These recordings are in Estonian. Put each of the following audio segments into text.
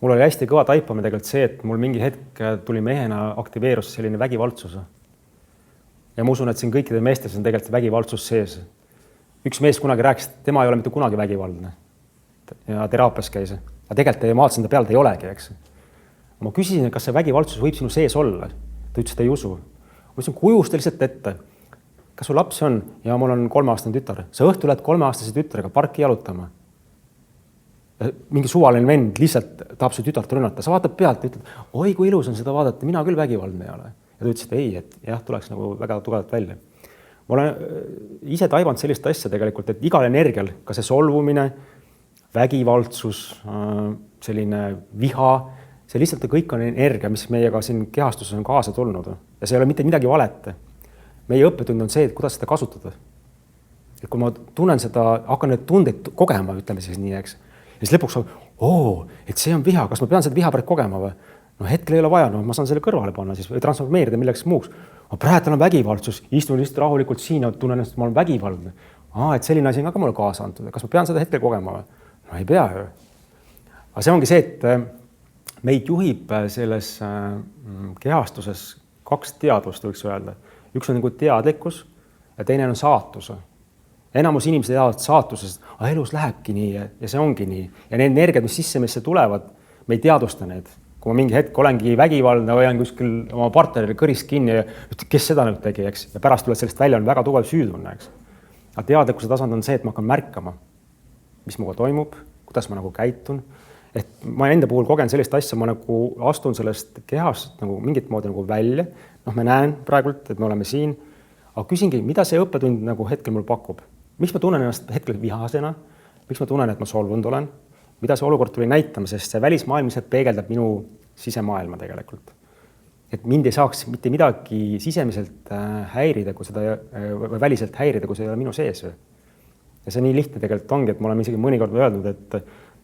mul oli hästi kõva taipamine tegelikult see, et mul mingi hetk tuli mehena aktiveerus selline vägivaldsus. Ja ma usun, et siin kõikide meestes on tegelikult vägivaldsus sees. Üks mees kunagi rääkis, et tema ei ole mitte kunagi vägivaldne ja teraapias käis. Aga tegelikult ma vaatasin ta peal, ta ei olegi, eks. Ma küsisin, kas see vägivaldsus võib sinu sees olla. Ta ütles, et ei usu. Ma ütlesin, kujusta lihtsalt ette. Kas su laps on? Ja mul on 3-aastane tütar. Sa õhtul lähed 3-aastase tütrega parki jalutama. Mingi suvaline vend lihtsalt tahab su tütart rünnata. Sa vaatad pealt ja ütled, oi kui ilus on seda vaadata, mina küll vägivaldne ei ole. Ja ta ütles, et ei, et jah, tuleks nagu väga tugevalt välja. Ma olen ise taibanud sellist asja tegelikult, et igal energial, ka see solvumine, vägivaldsus, selline viha, see lihtsalt kõik on energia, mis meiega siin kehastuses on kaasa tulnud. Ja see ei ole mitte midagi valete. Meie õppetund on see, et kuidas seda kasutada. Et kui ma tunnen seda, hakkan need tundeid kogema, ütleme siis nii, eks. Ja siis lõpuks on, et see on viha, kas ma pean seda viha pärast kogema või? No hetkel ei ole vaja, ma saan selle kõrvale panna siis või transformeerida milleks muuks. Ma praegu on vägivaldsus, istun lihtsalt rahulikult siin ja tunnen, et ma olen vägivaldne. Et selline asi on ka mulle kaasa antud. Kas ma pean seda hetkel kogema või? No ei pea ju. Aga see ongi see, et meid juhib selles kehastuses 2 teadvust, võiks öelda. Üks on nagu teadlikkus ja teine on saatus. Enamus inimesed teavad saatusest, elus lähebki nii ja see ongi nii. Ja need energiat, mis sisse meisse tulevad, me ei teadvusta need. Kui ma mingi hetk olengi vägivaldne või olen kuskil oma partnerile kõris kinni ja kes seda nüüd tegi, eks? Ja pärast tuleb sellest välja on väga tugev süütunne, eks? Aga teadlikkuse tasand on see, et ma hakkan märkama, mis muga toimub, kuidas ma nagu käitun. Et ma enda puhul kogen sellist asja, ma nagu astun sellest kehast nagu mingit moodi nagu välja. Me näen praegult, et me oleme siin. Aga küsingi, mida see õppetund nagu hetkel mul pakub? Miks ma tunnen ennast hetkel vihasena? Miks ma tunnen, et ma solvunud olen? Mida see olukord tuli näitama, sest see välismaailm peegeldab minu sisemaailma tegelikult. Et mind ei saaks mitte midagi sisemiselt häirida, kui seda, või väliselt häirida, kui see ei ole minu sees. Ja see nii lihtne tegelikult ongi, et ma olen isegi mõnikord öelnud, et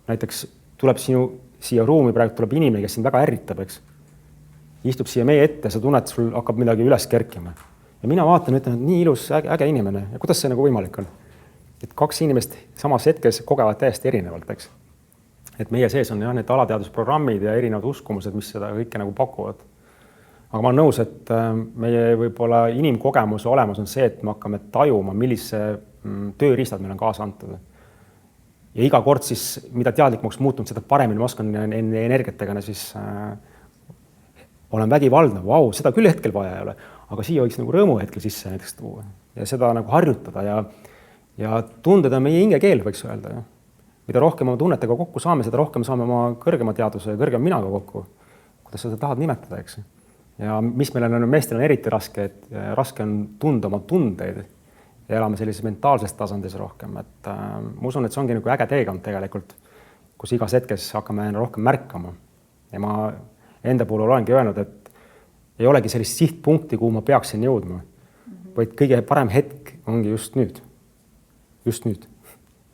näiteks tuleb siia ruumi, praegu tuleb inimene, kes sind väga ärritab, eks. Istub siia meie ette, sa tunned, sul hakkab midagi üles kerkima. Ja mina vaatan, ütlen, et nii ilus, äge inimene. Ja kuidas see nagu võimalik on? Et 2 inimest samas hetkes kogevad täiesti erinevalt, eks. Et meie sees on need alateadusprogrammid ja erinevad uskumused, mis seda kõike nagu pakuvad. Aga ma olen nõus, et meie võib-olla inimkogemuse olemus on see, et me hakkame tajuma, millise tööriistad meil on kaasa antud. Ja iga kord siis, mida teadlikumaks muutunud, seda paremini ma oskan energiatega siis olen vägivaldne. Seda küll hetkel vaja ei ole, aga siia võiks nagu rõõmu hetkel sisse näiteks tuua ja seda nagu harjutada ja tundeda meie hingekeel, võiks öelda. Mida rohkem oma tunnetega kokku saame, seda rohkem saame oma kõrgema teadvuse ja kõrgema minaga kokku. Kuidas seda tahad nimetada, eks? Ja mis meil on meestel on eriti raske, et raske on tunda oma tundeid ja elame sellises mentaalses tasandis rohkem. Et ma usun, et see ongi nagu äge teekond tegelikult, kus igas hetkes hakkame rohkem märkama. Ja ma enda puhul olengi öelnud, et ei olegi sellist sihtpunkti, kuhu ma peaksin jõudma, vaid kõige parem hetk ongi just nüüd. Just nüüd.